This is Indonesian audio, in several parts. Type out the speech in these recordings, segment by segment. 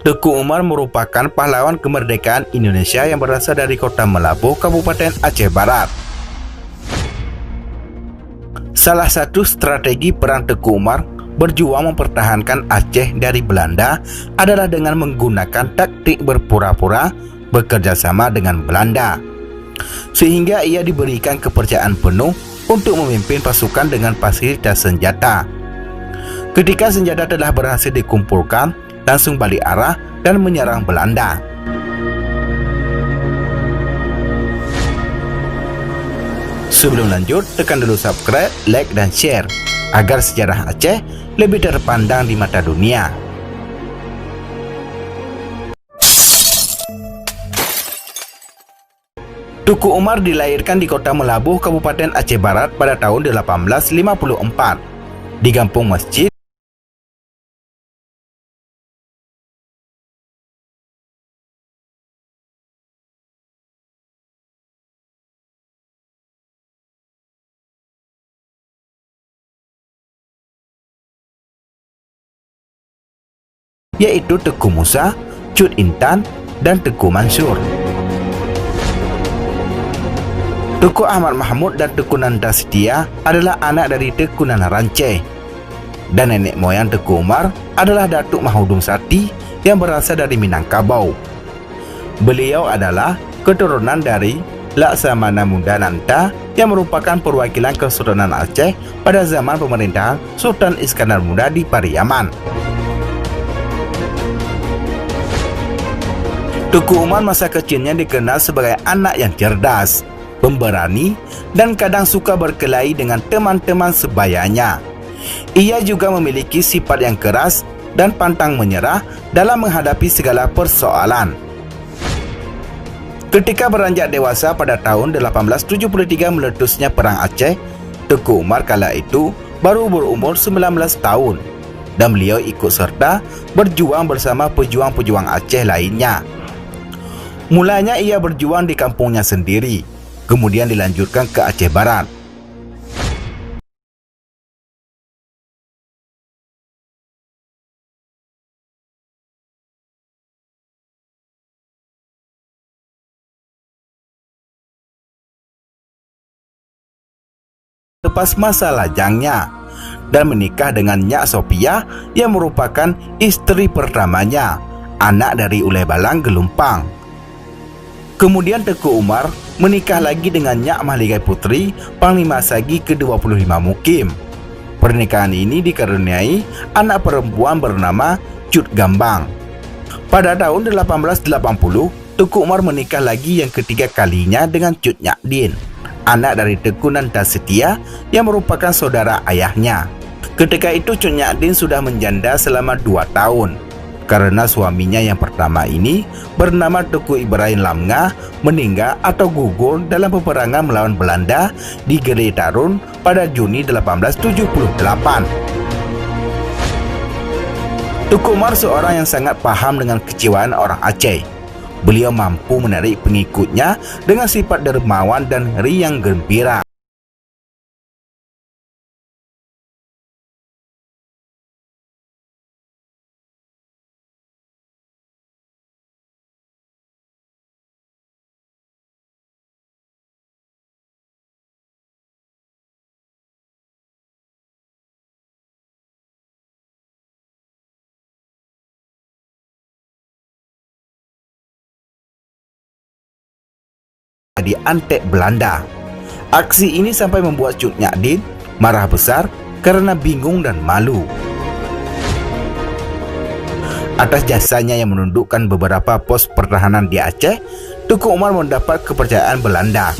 Teku Umar merupakan pahlawan kemerdekaan Indonesia yang berasal dari Kota Melabuh, Kabupaten Aceh Barat. Salah satu strategi perang Teku Umar berjuang mempertahankan Aceh dari Belanda adalah dengan menggunakan taktik berpura-pura bekerja sama dengan Belanda, sehingga ia diberikan kepercayaan penuh untuk memimpin pasukan dengan fasilitas senjata. Ketika senjata telah berhasil dikumpulkan, langsung balik arah dan menyerang Belanda. Sebelum lanjut, tekan dulu subscribe, like, dan share agar sejarah Aceh lebih terpandang di mata dunia. Teku Umar dilahirkan di Kota Melabuh, Kabupaten Aceh Barat pada tahun 1854 di Kampung Masjid, yaitu Teku Musa, Cut Intan, dan Teku Mansur. Teku Ahmad Mahmud dan Teku Nanda Setia adalah anak dari Teku Nana Ranceh, dan nenek moyang Teku Umar adalah Datuk Mahudum Sati yang berasal dari Minangkabau. Beliau adalah keturunan dari Laksamana Muda Nanta yang merupakan perwakilan Kesultanan Aceh pada zaman pemerintahan Sultan Iskandar Muda di Pariaman. Teku Umar masa kecilnya dikenal sebagai anak yang cerdas, pemberani, dan kadang suka berkelahi dengan teman-teman sebayanya. Ia juga memiliki sifat yang keras dan pantang menyerah dalam menghadapi segala persoalan. Ketika beranjak dewasa pada tahun 1873 meletusnya Perang Aceh, Teku Umar kala itu baru berumur 19 tahun dan beliau ikut serta berjuang bersama pejuang-pejuang Aceh lainnya. Mulanya ia berjuang di kampungnya sendiri, kemudian dilanjutkan ke Aceh Barat. Lepas masa lajangnya dan menikah dengan Nyak Sophia yang merupakan istri pertamanya, anak dari Uleh Balang Gelumpang. Kemudian Teku Umar menikah lagi dengan Nyak Mahligai Putri, Panglima Sagi ke-25 Mukim. Pernikahan ini dikaruniai anak perempuan bernama Cut Gambang. Pada tahun 1880, Teku Umar menikah lagi yang ketiga kalinya dengan Cut Nyakdin, anak dari Teku Nanda Setia yang merupakan saudara ayahnya. Ketika itu Cut Nyakdin sudah menjanda selama 2 tahun. Karena suaminya yang pertama ini bernama Teku Ibrahim Lamngah meninggal atau gugur dalam peperangan melawan Belanda di Gere Tarun pada Juni 1878. Teku Umar seorang yang sangat paham dengan kecewaan orang Aceh. Beliau mampu menarik pengikutnya dengan sifat dermawan dan riang gembira. Di Antek Belanda. Aksi ini sampai membuat Cut Nyakdin marah besar karena bingung dan malu. Atas jasanya yang menundukkan beberapa pos pertahanan di Aceh, Teku Umar mendapat kepercayaan Belanda.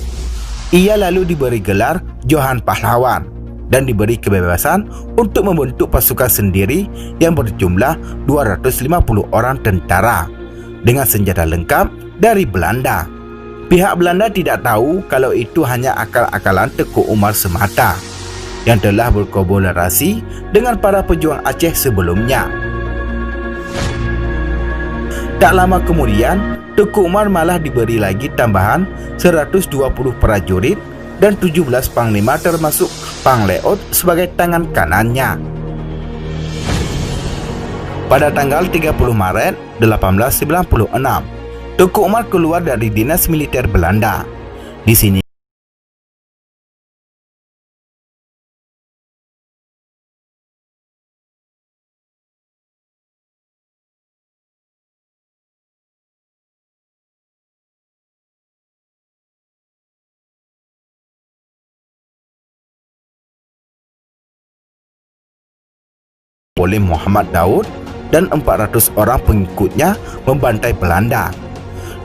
Ia lalu diberi gelar Johan Pahlawan dan diberi kebebasan untuk membentuk pasukan sendiri yang berjumlah 250 orang tentara dengan senjata lengkap dari Belanda. Pihak Belanda tidak tahu kalau itu hanya akal-akalan Teku Umar semata yang telah berkolaborasi dengan para pejuang Aceh sebelumnya. Tak lama kemudian, Teku Umar malah diberi lagi tambahan 120 prajurit dan 17 panglima termasuk Pangleot sebagai tangan kanannya. Pada tanggal 30 Maret 1896, Teuku Umar keluar dari dinas militer Belanda. Di sini oleh Muhammad Daud dan 400 orang pengikutnya membantai Belanda.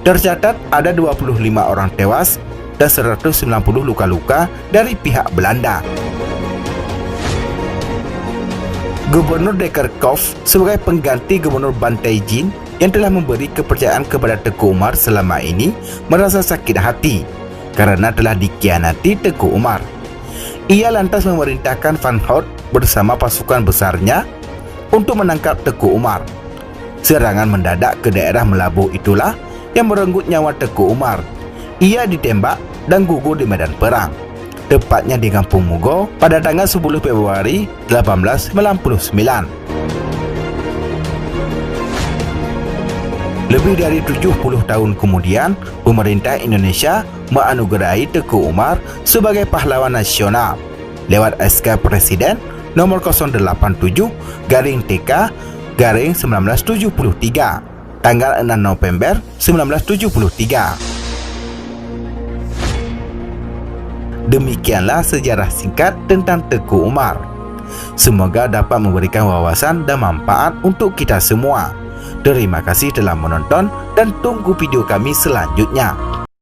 Tercatat ada 25 orang tewas dan 190 luka-luka dari pihak Belanda. Gubernur Dekerkov sebagai pengganti Gubernur Bantai Jin yang telah memberi kepercayaan kepada Teuku Umar selama ini merasa sakit hati karena telah dikhianati Teuku Umar. Ia lantas memerintahkan Van Hout bersama pasukan besarnya untuk menangkap Teuku Umar. Serangan mendadak ke daerah Melabuh itulah yang merenggut nyawa Teuku Umar. Ia ditembak dan gugur di medan perang, tepatnya di Kampung Mugo pada tanggal 10 Februari 1899. Lebih dari 70 tahun kemudian, pemerintah Indonesia menganugerahi Teuku Umar sebagai pahlawan nasional lewat SK Presiden nomor 087-TK-1973 tanggal 6 November 1973. Demikianlah sejarah singkat tentang Teuku Umar. Semoga dapat memberikan wawasan dan manfaat untuk kita semua. Terima kasih telah menonton dan tunggu video kami selanjutnya.